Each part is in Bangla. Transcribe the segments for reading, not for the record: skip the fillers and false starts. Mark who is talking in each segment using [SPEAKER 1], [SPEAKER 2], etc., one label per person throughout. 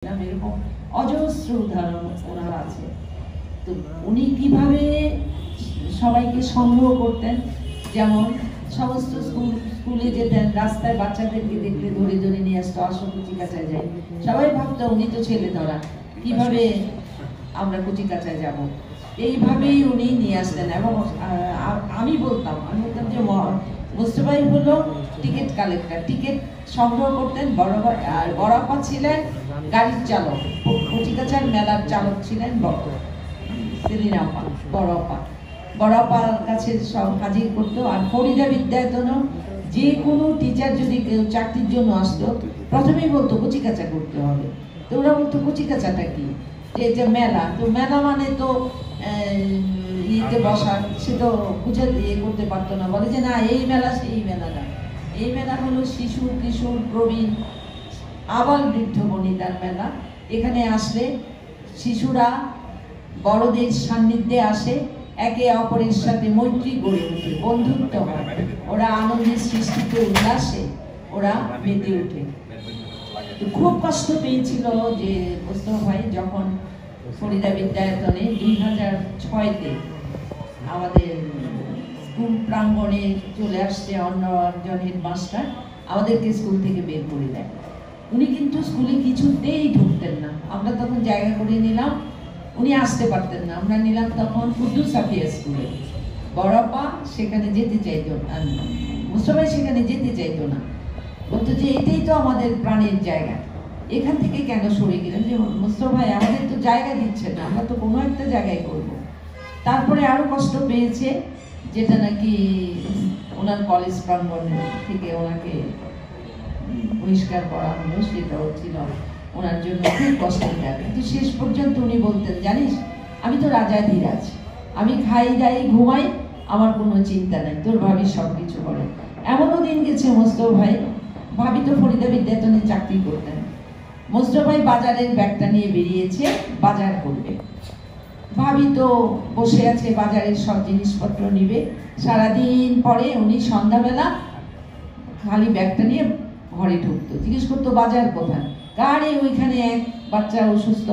[SPEAKER 1] এরকম অজস্র উদাহরণ ওনার আছে। তো উনি কিভাবে সবাইকে সংগ্রহ করতেন, যেমন সমস্ত স্কুলে যেতেন, রাস্তায় বাচ্চাদেরকে দেখলে ধরে ধরে নিয়ে আসতো, আসো কুচিকাচায় যাই। সবাই ভাবতো উনি তো ছেলে ধরা, কিভাবে আমরা কুচিকাচায় যাব। এইভাবেই উনি নিয়ে আসতেন। এবং আমি বলতাম যে মুস্তফাই হলো টিকিট কালেক্টর, টিকিট সংগ্রহ করতেন। আর বড়াপা ছিলেন গাড়ির চালক, কুচিকাচার মেলার চালক ছিলেন সেলিনাপা। বড়াপার কাছে সব হাজির করতো। আর ফরিদা বিদ্যায়তনও যে কোনো টিচার যদি কেউ চাকরির জন্য আসতো, প্রথমেই বলতো কুচিকাচা করতে হবে। তো ওরা বলতো কুচিকাচাটা কি, যে যে মেলা, তো মেলা মানে তো ইতে বসা, সে তো বুঝে ইয়ে করতে পারতো না। বলে যে না, এই মেলা সেই মেলা না, এই মেলা হলো শিশু কিশোর প্রবীণ আবাল বৃদ্ধ বনিতার মেলা। এখানে আসলে শিশুরা বড়দের সান্নিধ্যে আসে, একে অপরের সাথে মৈত্রী গড়ে ওঠে, বন্ধুত্ব হয়, ওরা আনন্দের সৃষ্টিতে উল্লাসে ওরা মেতে ওঠে। তো খুব কষ্ট পেয়েছিল যে মোস্তফা ভাই যখন ফরিদা বিদ্যায়তনে 2006-তে আমাদের স্কুল প্রাঙ্গণে চলে আসছে অন্য একজন হেডমাস্টার, আমাদেরকে স্কুল থেকে বের করে দেয়। উনি কিন্তু স্কুলে কিছুতেই ঢুকতেন না। আমরা তখন জায়গা করে নিলাম, উনি আসতে পারতেন না। আমরা নিলাম তখন উর্দু সাফিয়া স্কুলে। বড়াপা সেখানে যেতে চাইতো না, মুস্তফা সেখানে যেতে চাইতো না, বলতো যে এটাই তো আমাদের প্রাণের জায়গা, এখান থেকে কেন সরে গেলেন। যে মুস্তফা ভাই আমাদের তো জায়গা দিচ্ছে না, আমরা তো কোনো একটা জায়গায় করব। তারপরে আরো কষ্ট পেয়েছে, যেটা নাকি ওনার কলেজ প্রাঙ্গণ থেকে ওনাকে বহিষ্কার করা হলো, সেটাও ছিল ওনার জন্য খুব কষ্টের ব্যাপার। কিন্তু শেষ পর্যন্ত উনি বলতেন, জানিস আমি তো রাজাধিরাজ, আমি খাই দাই ঘুমাই, আমার কোনো চিন্তা নাই, তোর ভাবি সব কিছু করে। এমনও দিন গেছে মোস্তফা ভাই, ভাবি তো ফরিদা বিদ্যায়তনে চাকরি করতেন, মোস্তফা ভাই বাজারের ব্যাগটা নিয়ে বেরিয়েছে, বাজার করবে। ভাবি তো বসে আছে, বাজারের সব জিনিসপত্র নিবে। সারাদিন পরে উনি সন্ধ্যাবেলা খালি ব্যাগটা নিয়ে ঘরে ঢুকতো, জিজ্ঞেস করতো বাজার কোথায়। গাড়ি ওইখানে এক বাচ্চা অসুস্থ,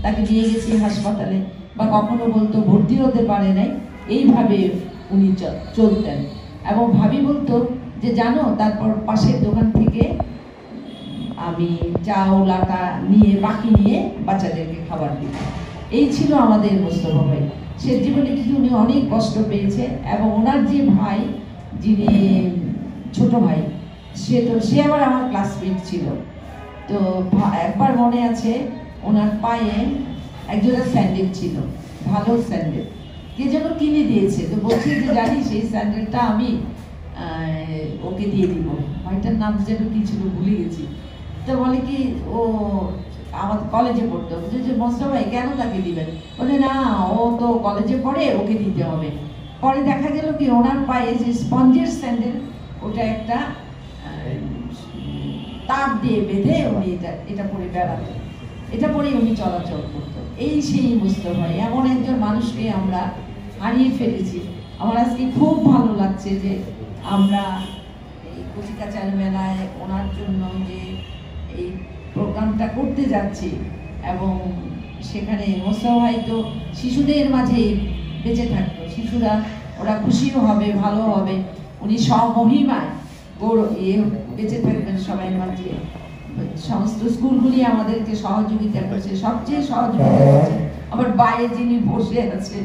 [SPEAKER 1] তাকে নিয়ে গেছি হাসপাতালে, বা কখনো বলতো ভর্তি হতে পারে নাই। এইভাবে উনি চলতেন। এবং ভাবি বলতো যে জানো, তারপর পাশের দোকান থেকে আমি চাউল আটা নিয়ে বাকি নিয়ে বাচ্চাদেরকে খাবার দিই। এই ছিল আমাদের মোস্তফা ভাই। সে জীবনে কিন্তু উনি অনেক কষ্ট পেয়েছে। এবং ওনার যে ভাই, যিনি ছোট ভাই, সে আবার আমার ক্লাসমেট ছিল। তো একবার মনে আছে, ওনার পায়ে একজোড়া স্যান্ডেল ছিল, ভালো স্যান্ডেল, কে যেন কিনে দিয়েছে। তো বলছে যে জানিস এই স্যান্ডেলটা আমি ওকে দিয়ে দিব। ভাইটার নাম যেন কি ছিল ভুলে গেছি। তো বলে কি, ও আমাদের কলেজে পড়তো, যে মোস্তফা ভাই কেন তাকে দিবেন? বলে না, ও তো কলেজে পড়ে, ওকে দিতে হবে। পরে দেখা গেল কি, ওনার পায়ে যে স্পঞ্জের স্যান্ডেল, ওটা একটা তার দিয়ে বেঁধে উনি এটা পরে বেড়াতেন, এটা পরেই উনি চলাচল করতো। এই সেই মোস্তফা ভাই, এমন একজন মানুষকে আমরা হারিয়ে ফেলেছি। আমার আজকে খুব ভালো লাগছে যে আমরা এই কুচিকাচার মেলায় ওনার জন্য যে এই প্রোগ্রামটা করতে যাচ্ছি। এবং সেখানে মোস্তফা ভাই তো শিশুদের মাঝে বেঁচে থাকতো, শিশুরা ওরা খুশিও হবে, ভালো হবে, উনি স্বমহিমায় বেঁচে থাকবেন সবাই মাঝে। সমস্ত স্কুলগুলি আমাদেরকে সহযোগিতা করছে, সবচেয়ে সহযোগিতা করছে। আবার বাইরে যিনি বসে আছে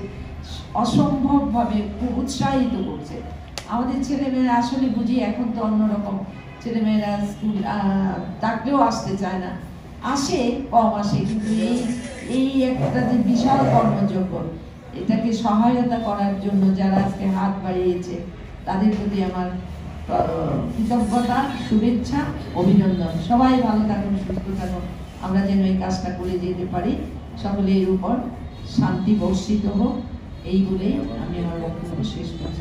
[SPEAKER 1] অসম্ভবভাবে খুব উৎসাহিত করছে আমাদের ছেলেমেয়েরা। আসলে বুঝি এখন তো অন্যরকম, ছেলেমেয়েরা স্কুল ডাকলেও আসতে চায় না, আসে কম আসে। কিন্তু এই একটা যে বিশাল কর্মযোগ্য, এটাকে সহায়তা করার জন্য যারা আজকে হাত বাড়িয়েছে, তাদের প্রতি আমার কৃতজ্ঞতা, শুভেচ্ছা, অভিনন্দন। সবাই ভালো থাকুন, সুস্থ থাকুন, আমরা যেন এই কাজটা করে যেতে পারি, সকলের উপর শান্তি বর্ষিত হোক, এই বলেই আমি আমার বক্তব্য শেষ করছি।